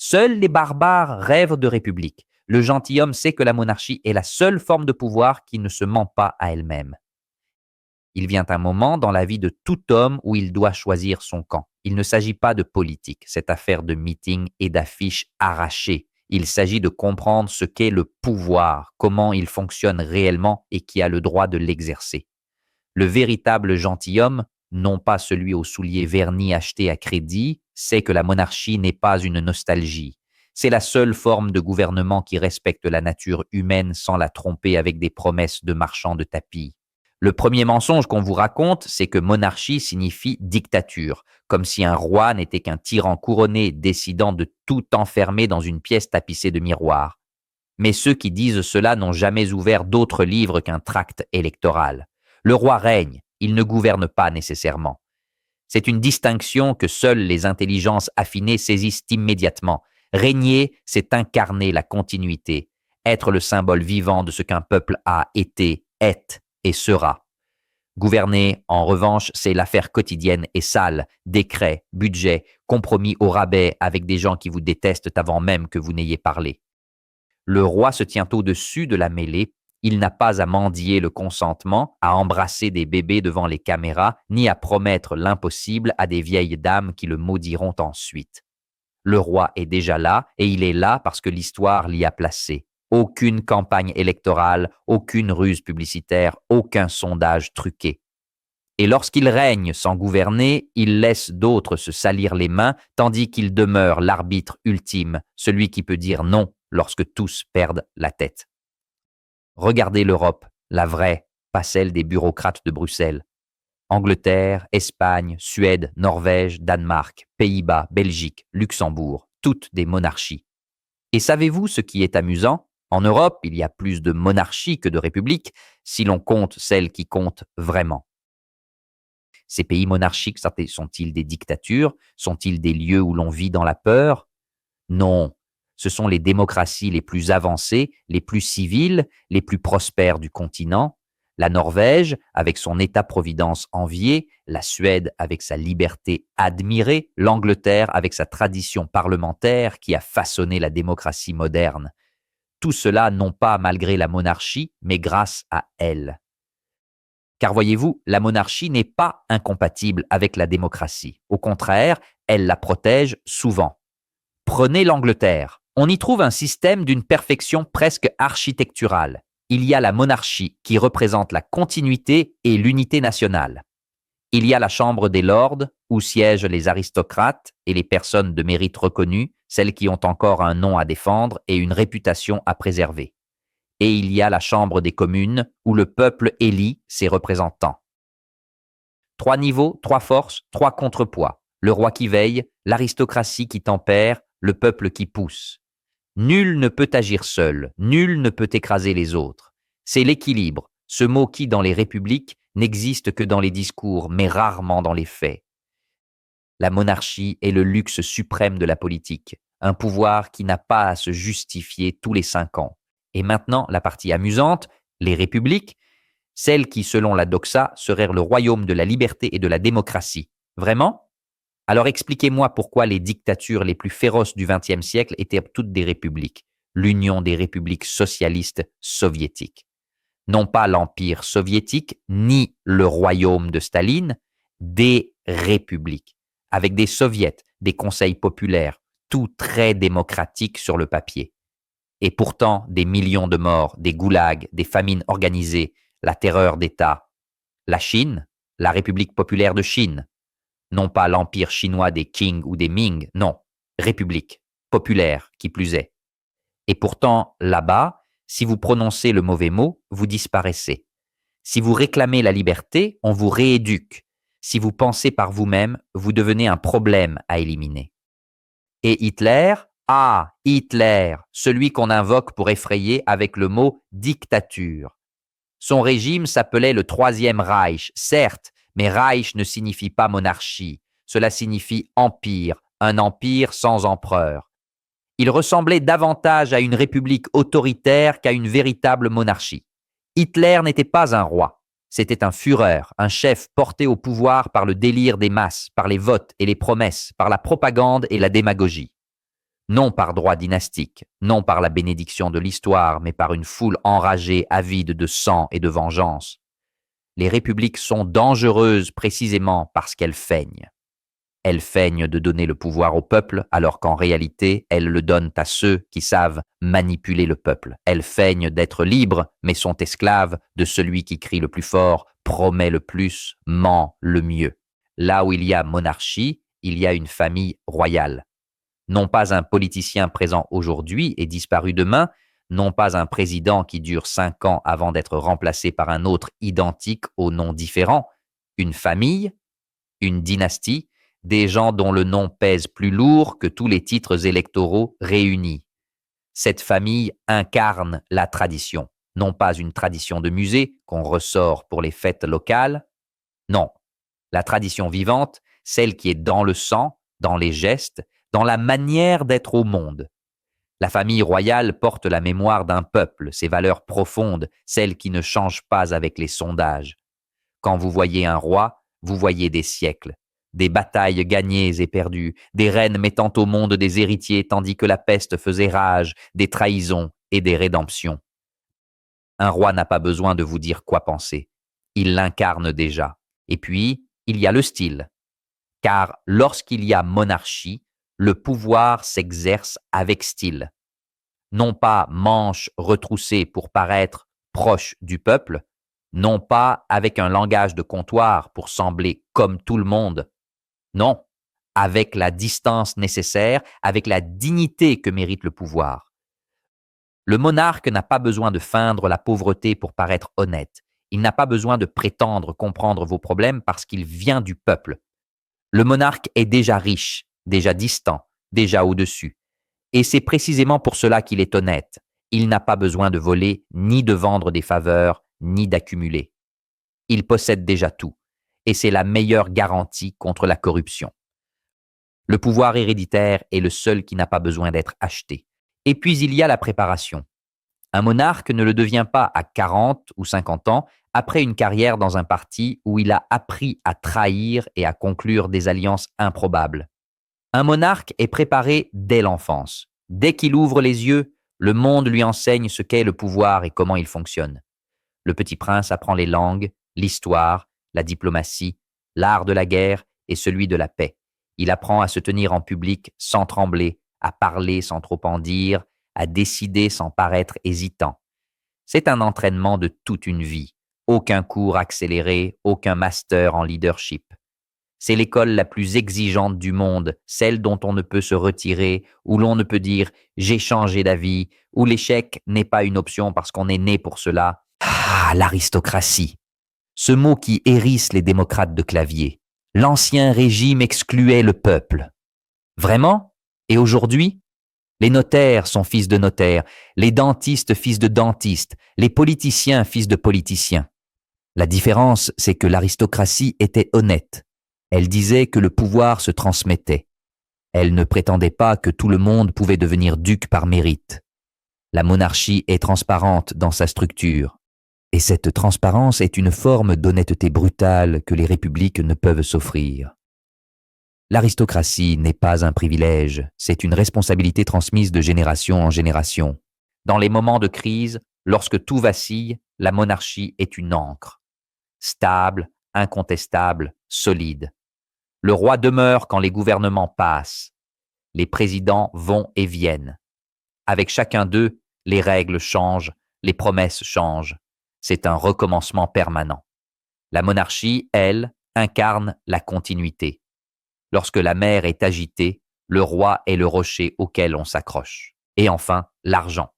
Seuls les barbares rêvent de république. Le gentilhomme sait que la monarchie est la seule forme de pouvoir qui ne se ment pas à elle-même. Il vient un moment dans la vie de tout homme où il doit choisir son camp. Il ne s'agit pas de politique, cette affaire de meetings et d'affiches arrachées. Il s'agit de comprendre ce qu'est le pouvoir, comment il fonctionne réellement et qui a le droit de l'exercer. Le véritable gentilhomme, non pas celui aux souliers vernis achetés à crédit, sait que la monarchie n'est pas une nostalgie. C'est la seule forme de gouvernement qui respecte la nature humaine sans la tromper avec des promesses de marchands de tapis. Le premier mensonge qu'on vous raconte, c'est que monarchie signifie dictature, comme si un roi n'était qu'un tyran couronné décidant de tout enfermer dans une pièce tapissée de miroirs. Mais ceux qui disent cela n'ont jamais ouvert d'autre livre qu'un tract électoral. Le roi règne, il ne gouverne pas nécessairement. C'est une distinction que seules les intelligences affinées saisissent immédiatement. Régner, c'est incarner la continuité, être le symbole vivant de ce qu'un peuple a été, est et sera. Gouverner, en revanche, c'est l'affaire quotidienne et sale, décrets, budget, compromis au rabais avec des gens qui vous détestent avant même que vous n'ayez parlé. Le roi se tient au-dessus de la mêlée, il n'a pas à mendier le consentement, à embrasser des bébés devant les caméras, ni à promettre l'impossible à des vieilles dames qui le maudiront ensuite. Le roi est déjà là, et il est là parce que l'histoire l'y a placé. Aucune campagne électorale, aucune ruse publicitaire, aucun sondage truqué. Et lorsqu'il règne sans gouverner, il laisse d'autres se salir les mains, tandis qu'il demeure l'arbitre ultime, celui qui peut dire non lorsque tous perdent la tête. Regardez l'Europe, la vraie, pas celle des bureaucrates de Bruxelles. Angleterre, Espagne, Suède, Norvège, Danemark, Pays-Bas, Belgique, Luxembourg, toutes des monarchies. Et savez-vous ce qui est amusant ? En Europe, il y a plus de monarchies que de républiques, si l'on compte celles qui comptent vraiment. Ces pays monarchiques sont-ils des dictatures? Sont-ils des lieux où l'on vit dans la peur? Non, ce sont les démocraties les plus avancées, les plus civiles, les plus prospères du continent. La Norvège, avec son État-providence envié, la Suède avec sa liberté admirée, l'Angleterre avec sa tradition parlementaire qui a façonné la démocratie moderne. Tout cela non pas malgré la monarchie, mais grâce à elle. Car voyez-vous, la monarchie n'est pas incompatible avec la démocratie. Au contraire, elle la protège souvent. Prenez l'Angleterre. On y trouve un système d'une perfection presque architecturale. Il y a la monarchie qui représente la continuité et l'unité nationale. Il y a la Chambre des Lords où siègent les aristocrates et les personnes de mérite reconnues, celles qui ont encore un nom à défendre et une réputation à préserver. Et il y a la Chambre des communes où le peuple élit ses représentants. 3 niveaux, 3 forces, 3 contrepoids. Le roi qui veille, l'aristocratie qui tempère, le peuple qui pousse. Nul ne peut agir seul, nul ne peut écraser les autres. C'est l'équilibre, ce mot qui, dans les républiques, n'existe que dans les discours, mais rarement dans les faits. La monarchie est le luxe suprême de la politique, un pouvoir qui n'a pas à se justifier tous les 5 ans. Et maintenant, la partie amusante, les républiques, celles qui, selon la doxa, seraient le royaume de la liberté et de la démocratie. Vraiment ? Alors expliquez-moi pourquoi les dictatures les plus féroces du XXe siècle étaient toutes des républiques, l'Union des républiques socialistes soviétiques. Non pas l'Empire soviétique, ni le royaume de Staline, des républiques, avec des soviets, des conseils populaires, tout très démocratique sur le papier. Et pourtant, des millions de morts, des goulags, des famines organisées, la terreur d'État. La Chine, la République populaire de Chine. Non pas l'empire chinois des Qing ou des Ming, non, république, populaire, qui plus est. Et pourtant, là-bas, si vous prononcez le mauvais mot, vous disparaissez. Si vous réclamez la liberté, on vous rééduque. Si vous pensez par vous-même, vous devenez un problème à éliminer. Et Hitler, Hitler, celui qu'on invoque pour effrayer avec le mot dictature. Son régime s'appelait le Troisième Reich, certes, mais Reich ne signifie pas monarchie, cela signifie empire, un empire sans empereur. Il ressemblait davantage à une république autoritaire qu'à une véritable monarchie. Hitler n'était pas un roi, c'était un Führer, un chef porté au pouvoir par le délire des masses, par les votes et les promesses, par la propagande et la démagogie. non par droit dynastique, non par la bénédiction de l'histoire, mais par une foule enragée, avide de sang et de vengeance. Les républiques sont dangereuses précisément parce qu'elles feignent. Elles feignent de donner le pouvoir au peuple, alors qu'en réalité, elles le donnent à ceux qui savent manipuler le peuple. Elles feignent d'être libres, mais sont esclaves de celui qui crie le plus fort, promet le plus, ment le mieux. Là où il y a monarchie, il y a une famille royale. Non pas un politicien présent aujourd'hui et disparu demain, non pas un président qui dure 5 ans avant d'être remplacé par un autre identique au nom différent, une famille, une dynastie, des gens dont le nom pèse plus lourd que tous les titres électoraux réunis. Cette famille incarne la tradition, non pas une tradition de musée qu'on ressort pour les fêtes locales, non, la tradition vivante, celle qui est dans le sang, dans les gestes, dans la manière d'être au monde. La famille royale porte la mémoire d'un peuple, ses valeurs profondes, celles qui ne changent pas avec les sondages. Quand vous voyez un roi, vous voyez des siècles, des batailles gagnées et perdues, des reines mettant au monde des héritiers tandis que la peste faisait rage, des trahisons et des rédemptions. Un roi n'a pas besoin de vous dire quoi penser, il l'incarne déjà. Et puis, il y a le style. Car lorsqu'il y a monarchie, le pouvoir s'exerce avec style. Non pas manches retroussées pour paraître proche du peuple, non pas avec un langage de comptoir pour sembler comme tout le monde, non, avec la distance nécessaire, avec la dignité que mérite le pouvoir. Le monarque n'a pas besoin de feindre la pauvreté pour paraître honnête. Il n'a pas besoin de prétendre comprendre vos problèmes parce qu'il vient du peuple. Le monarque est déjà riche, déjà distant, déjà au-dessus. Et c'est précisément pour cela qu'il est honnête. Il n'a pas besoin de voler, ni de vendre des faveurs, ni d'accumuler. Il possède déjà tout, et c'est la meilleure garantie contre la corruption. Le pouvoir héréditaire est le seul qui n'a pas besoin d'être acheté. Et puis il y a la préparation. Un monarque ne le devient pas à 40 ou 50 ans, après une carrière dans un parti où il a appris à trahir et à conclure des alliances improbables. Un monarque est préparé dès l'enfance. Dès qu'il ouvre les yeux, le monde lui enseigne ce qu'est le pouvoir et comment il fonctionne. Le petit prince apprend les langues, l'histoire, la diplomatie, l'art de la guerre et celui de la paix. Il apprend à se tenir en public sans trembler, à parler sans trop en dire, à décider sans paraître hésitant. C'est un entraînement de toute une vie. Aucun cours accéléré, aucun master en leadership. C'est l'école la plus exigeante du monde, celle dont on ne peut se retirer, où l'on ne peut dire « j'ai changé d'avis », où l'échec n'est pas une option parce qu'on est né pour cela. Ah, l'aristocratie. Ce mot qui hérisse les démocrates de clavier. L'ancien régime excluait le peuple. Vraiment? Et aujourd'hui? Les notaires sont fils de notaires, les dentistes fils de dentistes, les politiciens fils de politiciens. La différence, c'est que l'aristocratie était honnête. Elle disait que le pouvoir se transmettait. Elle ne prétendait pas que tout le monde pouvait devenir duc par mérite. La monarchie est transparente dans sa structure. Et cette transparence est une forme d'honnêteté brutale que les républiques ne peuvent s'offrir. L'aristocratie n'est pas un privilège, c'est une responsabilité transmise de génération en génération. Dans les moments de crise, lorsque tout vacille, la monarchie est une ancre. Stable, incontestable, solide. Le roi demeure quand les gouvernements passent. Les présidents vont et viennent. Avec chacun d'eux, les règles changent, les promesses changent. C'est un recommencement permanent. La monarchie, elle, incarne la continuité. Lorsque la mer est agitée, le roi est le rocher auquel on s'accroche. Et enfin, l'argent.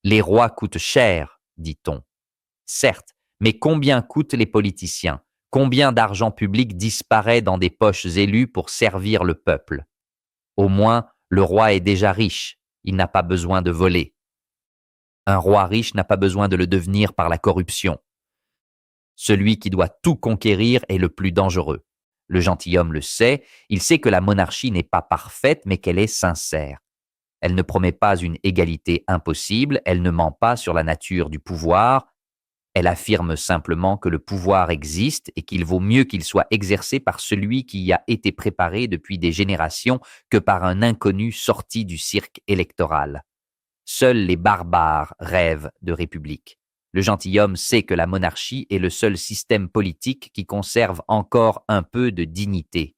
Les rois coûtent cher, dit-on. Certes, mais combien coûtent les politiciens? Combien d'argent public disparaît dans des poches élues pour servir le peuple? Au moins, le roi est déjà riche, il n'a pas besoin de voler. Un roi riche n'a pas besoin de le devenir par la corruption. Celui qui doit tout conquérir est le plus dangereux. Le gentilhomme le sait, il sait que la monarchie n'est pas parfaite, mais qu'elle est sincère. Elle ne promet pas une égalité impossible, elle ne ment pas sur la nature du pouvoir, Elle affirme simplement que le pouvoir existe et qu'il vaut mieux qu'il soit exercé par celui qui y a été préparé depuis des générations que par un inconnu sorti du cirque électoral. Seuls les barbares rêvent de république. Le gentilhomme sait que la monarchie est le seul système politique qui conserve encore un peu de dignité.